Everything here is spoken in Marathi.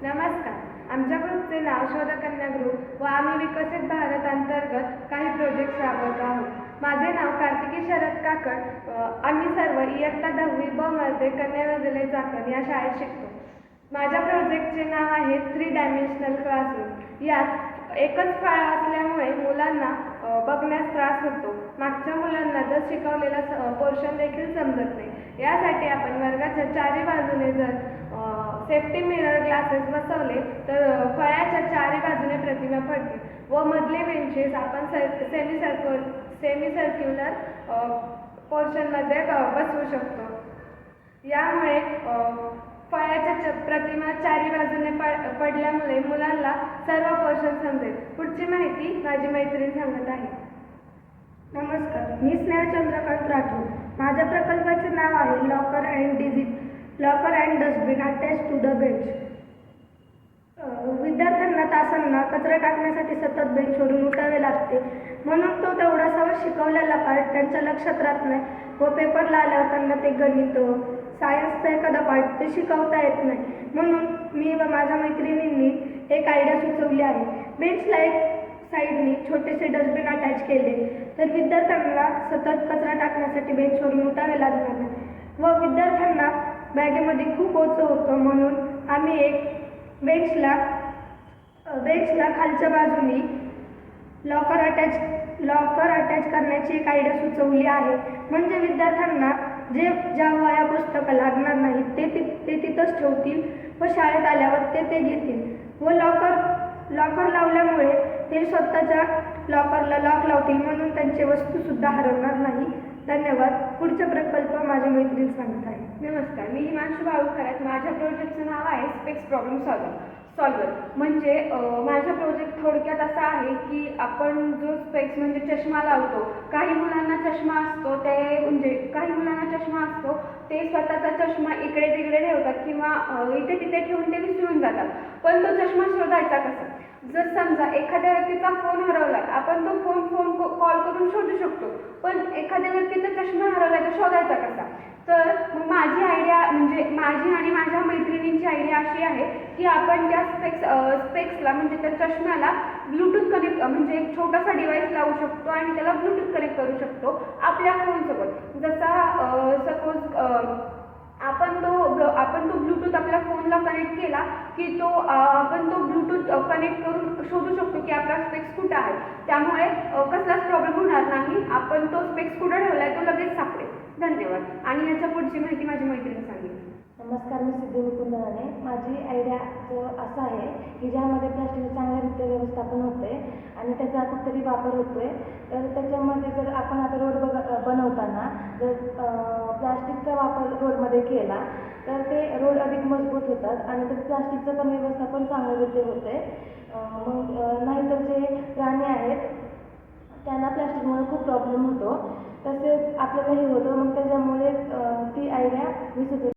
नमस्कार. आमच्या ग्रुपचे नाव शोधकन्या ग्रुप व आम्ही विकसित भारत अंतर्गत काही प्रोजेक्ट राबवत आहोत. माझे नाव कार्तिकी शरद काकड. आम्ही सर्व इयत्ता 10वी ब मध्ये कन्या विद्यालय चाकण या शाळेत शिकतो. माझ्या प्रोजेक्टचे नाव आहे 3 डायमेन्शनल क्लासरूम. यात एकच फळा असल्यामुळे मुलांना बघण्यास त्रास होतो. मागच्या मुलांना जर शिकवलेला पोर्शन देखील समजत नाही. यासाठी आपण वर्गाच्या चारी बाजूने जर सेफ्टी मिरर ग्लासेस बसवले तर फळ्याच्या चारी बाजूने प्रतिमा पडतील व मधले बेंचेस आपण सेमी सर्क्युलर पोर्शनमध्ये बसवू शकतो. यामुळे फळ्याच्या प्रतिमा चारी बाजूने पडल्यामुळे मुलांना सर्व पोर्शन समजेल. पुढची माहिती माझी मैत्रीण सांगत आहे. नमस्कार, मी स्नेहल चंद्रकांत राठोड. माझ्या प्रकल्पाचे नाव आहे locker and dustbin attach to the bench. विद्यार्थ्यांना तासांना कचरा टाकण्यासाठी सतत बेंचवरून उठावे लागते, म्हणून तो तेवढासा शिकवलेला पार्ट त्यांच्या लक्षात राहत नाही व पेपरला आल्यावर त्यांना ते गणित सायन्सचा एखादा पार्ट ते शिकवता येत नाही. म्हणून मी व माझ्या मैत्रिणींनी एक आयडिया सुचवली आहे. बेंचला एक साईडनी छोटेसे डस्टबिन अटॅच केले तर विद्यार्थ्यांना सतत कचरा टाकण्यासाठी बेंचवरून उठावे लागणार नाही व विद्यार्थ्यांना बॅगेमध्ये खूप ओझं होतं. म्हणून आम्ही एक बेंचला खालच्या बाजूनी लॉकर अटॅच करण्याची एक आयडिया सुचवली आहे. म्हणजे विद्यार्थ्यांना ज्या वह्या पुस्तकं लागणार नाहीत ते तिथंच ठेवतील व शाळेत आल्यावर ते घेतील व लॉकर लावल्यामुळे ते स्वतःच्या लॉकरला लॉक लावतील, म्हणून त्यांचे वस्तूसुद्धा हरवणार नाही. धन्यवाद. पुढचा प्रकल्प माझी मैत्रीण सांगत आहे. नमस्कार, मी हिमांशू बाळूखरात. माझ्या प्रोजेक्टचं नाव आहे स्पेक्स प्रॉब्लेम सॉल्वर. म्हणजे माझा प्रोजेक्ट थोडक्यात असा आहे की आपण जो स्पेक्स म्हणजे चष्मा लावतो, काही मुलांना चष्मा असतो ते स्वतःचा चष्मा इकडे तिकडे ठेवतात किंवा इथे तिथे ठेवून ते विसरून जातात. पण तो चष्मा शोधायचा कसा? जर समजा एखाद्या व्यक्तीचा फोन हरवला, आपण तो फोन कॉल करून शोधू शकतो, पण एखाद्या व्यक्तीचा चष्मा हरवला तर शोधायचा कसा? तर मग माझी आणि माझ्या मैत्रिणींची आयडिया अशी आहे की आपण त्या स्पेक्सला म्हणजे त्या चष्म्याला ब्लूटूथ कनेक्ट म्हणजे एक छोटासा डिव्हाइस लावू शकतो आणि त्याला ब्लूटूथ कनेक्ट करू शकतो आपल्या फोनसोबत. जसा सपोज आपण तो ब्लूटूथ आपल्या फोनला कनेक्ट केला की आपण तो ब्लूटूथ कनेक्ट करून शोधू शकतो की आपला स्पेक्स कुठं आहे. त्यामुळे कसलाच प्रॉब्लेम होणार नाही. आपण तो स्पेक्स कुठं ठेवलाय तो लगेच सापडेल. धन्यवाद. आणि याच्या पुढची माहिती माझी मैत्रीण सांगेल. नमस्कार, मी सिद्धी मुकुंद राणे. माझी आयडिया असं आहे की ज्यामध्ये प्लास्टिकचं चांगल्यारीत्या व्यवस्थापन होते आणि त्याचा कुठेतरी वापर होतोय. तर त्याच्यामध्ये जर आपण आता रोड बनवताना जर प्लास्टिकचा वापर रोडमध्ये केला तर ते रोड अधिक मजबूत होतात आणि तर प्लास्टिकचं पण व्यवस्थापन चांगल्यारीत्या होते. मग नाहीतर जे प्राणी आहेत त्यांना प्लास्टिकमुळे खूप प्रॉब्लेम होतो, तसेच आपल्यालाही होतं. मग त्याच्यामुळे ती आयडिया मी सुचवली.